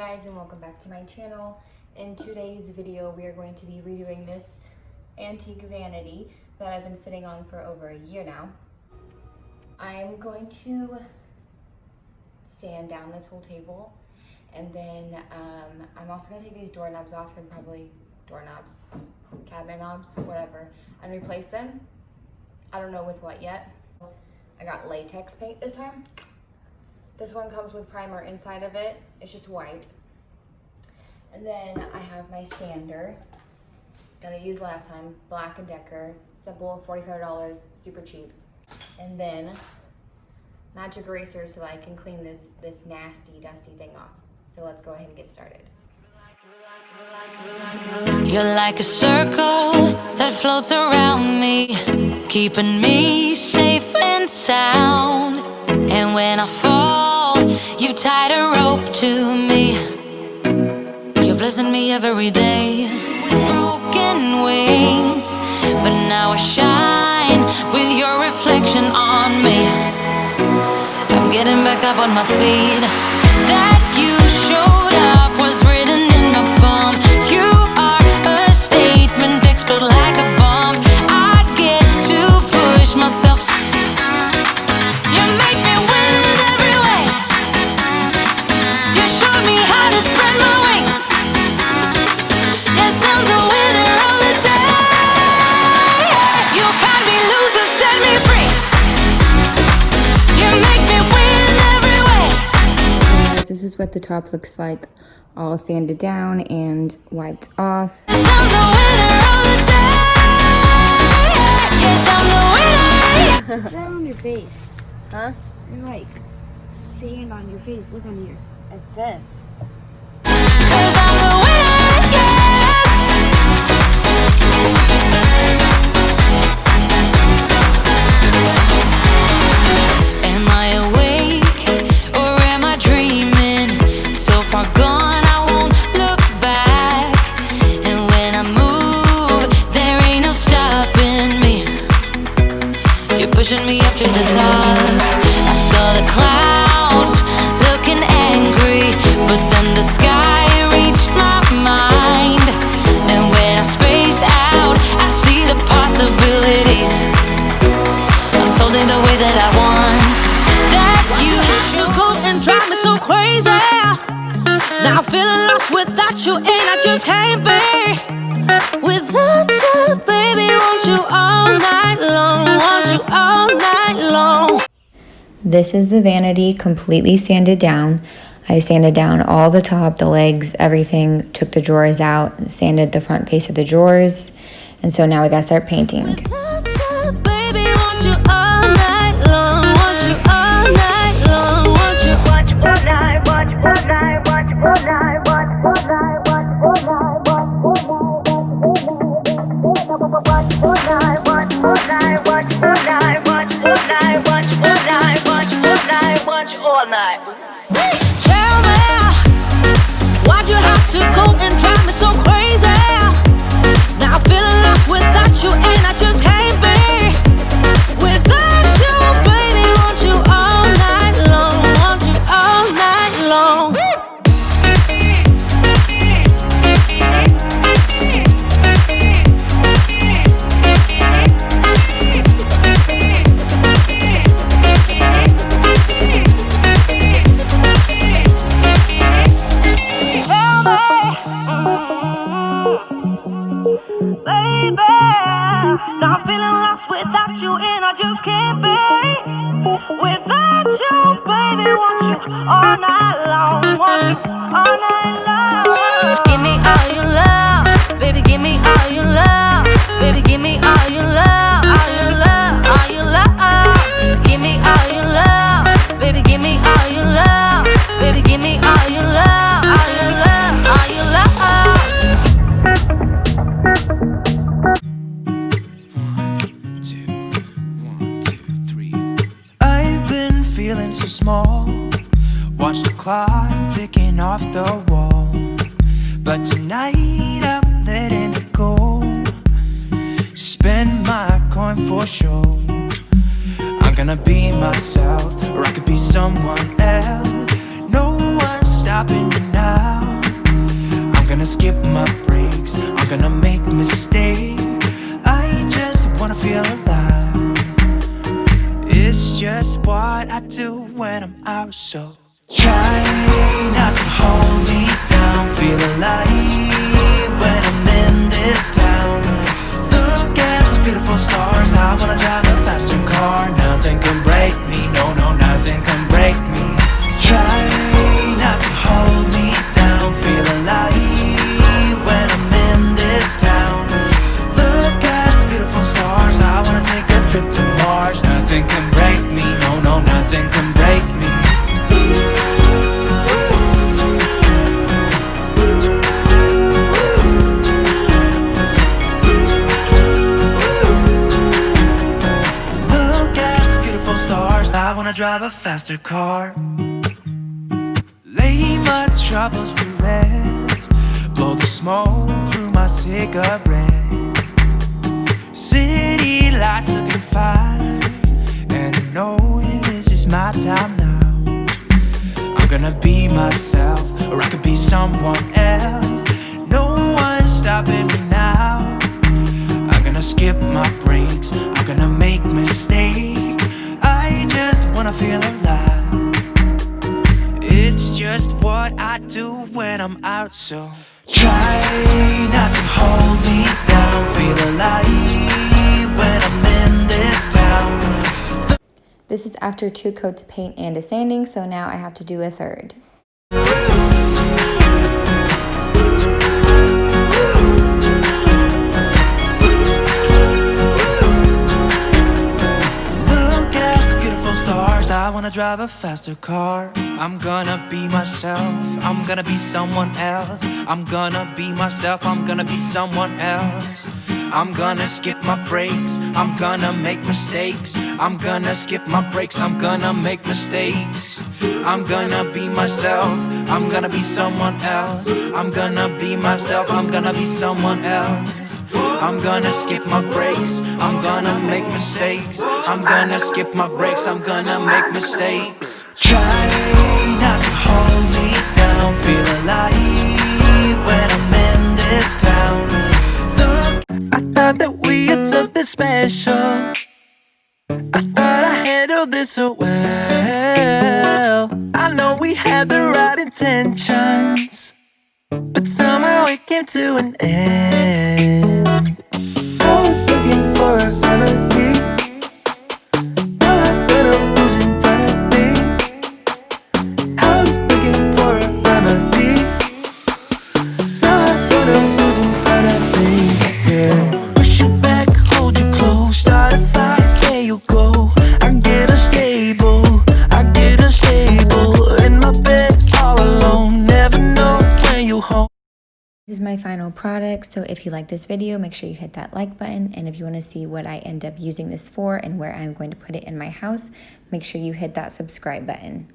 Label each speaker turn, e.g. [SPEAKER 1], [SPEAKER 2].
[SPEAKER 1] guys, and welcome back to my channel. In today's video we are going to be redoing this antique vanity that I've been sitting on for over a year now. I'm going to sand down this whole table, and then I'm also going to take these doorknobs off, and probably doorknobs, cabinet knobs, whatever, and replace them. I don't know with what yet. I got latex paint this time. This one comes with primer inside of it. It's just white. And then I have my sander that I used last time, Black & Decker, simple, $45, super cheap. And then magic erasers so that I can clean this nasty, dusty thing off. So let's go ahead and get started.
[SPEAKER 2] You're like a circle that floats around me, keeping me safe and sound. And when I fall, you tied a rope to me. You're blessing me every day with broken wings, but now I shine with your reflection on me. I'm getting back up on my feet. That you showed up was written in my palm. You are a statement, explode like a bomb. I get to push myself. You make me win in every way. You showed me how to spread my wings. Yes, I'm the winner of the day. You can't be loser, set me free. You make me win in every way.
[SPEAKER 1] This is what the top looks like, all sanded down and wiped off.
[SPEAKER 2] Yes, I'm the winner of the day. Yes, I'm the winner.
[SPEAKER 3] What's that on your face?
[SPEAKER 1] Huh?
[SPEAKER 3] You're like sand on your face. Look on here.
[SPEAKER 1] It's this.
[SPEAKER 2] 'Cause I'm the winner, yes. Am I awake or am I dreaming? So far gone, I won't look back. And when I move, there ain't no stopping me. You're pushing me up to the top. I saw the clouds looking angry, but then the sky reached my mind. And when I space out, I see the possibilities unfolding the way that I want. That you to go and drive me so crazy. Now I'm feeling lost without you, and I just can't be without you, baby. Want you all night long, want you all night long.
[SPEAKER 1] This is the vanity completely sanded down. I sanded down all the top, the legs, everything, took the drawers out, sanded the front face of the drawers, and so now we gotta start painting.
[SPEAKER 2] Without you, baby, want you all night long, want you all night long, want you. Watch all night, watch all night, watch all night, watch all night, watch all night, watch all night, watch all night, watch all night, watch all night, watch all night, watch all night, watch all night. Tell me, why'd you have to go and drive me so crazy? Now I'm feeling lost without you, and I just can't be without you, baby. Want you all night long, want you all night long. Baby, now I'm feeling lost without you, and I just can't be without you, baby. Want you all night long, want you all night long. Give me all your love, baby. Give me all your love, baby. Give me all your love, all your love, all your love. Give me all your love, baby. Give me all your love, baby. Give me all your love, all your love, all your love.
[SPEAKER 4] Feeling so small, watch the clock ticking off the wall. But tonight I'm letting it go. Spend my coin for sure. I'm gonna be myself, or I could be someone else. No one's stopping me now. I'm gonna skip my breaks, I'm gonna make mistakes. I just wanna feel alive. It's just what I do when I'm out, so try not to hold me down. Feel alive when I'm in this town. Look at those beautiful stars. I wanna drive a faster car. Nothing can break me, no, no, nothing can break me. Try not to hold me down. Feel alive when I'm in this town. Look at those beautiful stars. I wanna take a trip to Mars. Nothing can break me, no, no, nothing can break me. I wanna drive a faster car. Lay my troubles to rest. Blow the smoke through my cigarette. City lights looking fine, and I know this is my time now. I'm gonna be myself, or I could be someone else. No one's stopping me now. I'm gonna skip my breaks, I'm gonna make mistakes. I just wanna feel alive. It's just what I do when I'm out, so try not to hold me down. Feel alive when I'm in this town.
[SPEAKER 1] This is after 2 coats of paint and a sanding, so now I have to do a third.
[SPEAKER 4] I wanna drive a faster car. I'm gonna be myself, I'm gonna be someone else. I'm gonna be myself, I'm gonna be someone else. I'm gonna skip my breaks, I'm gonna make mistakes. I'm gonna skip my breaks, I'm gonna make mistakes. I'm gonna be myself, I'm gonna be someone else. I'm gonna be myself, I'm gonna be someone else. I'm gonna skip my breaks, I'm gonna make mistakes. I'm gonna skip my breaks, I'm gonna make mistakes. Try not to hold me down. Feel alive when I'm in this town. Look, I thought that we had something special. I thought I handled this so well. I know we had the right intentions, but somehow it came to an end. I was looking for a remedy. Now I better who's in front of me. I was looking for a remedy. Now I better who's in front of me. Yeah. Push you back, hold you close. Start a fight, there you go. I get unstable, I get unstable. In my bed all alone, never know when you home.
[SPEAKER 1] This is my final product, so if you like this video, make sure you hit that like button, and if you want to see what I end up using this for and where I'm going to put it in my house, make sure you hit that subscribe button.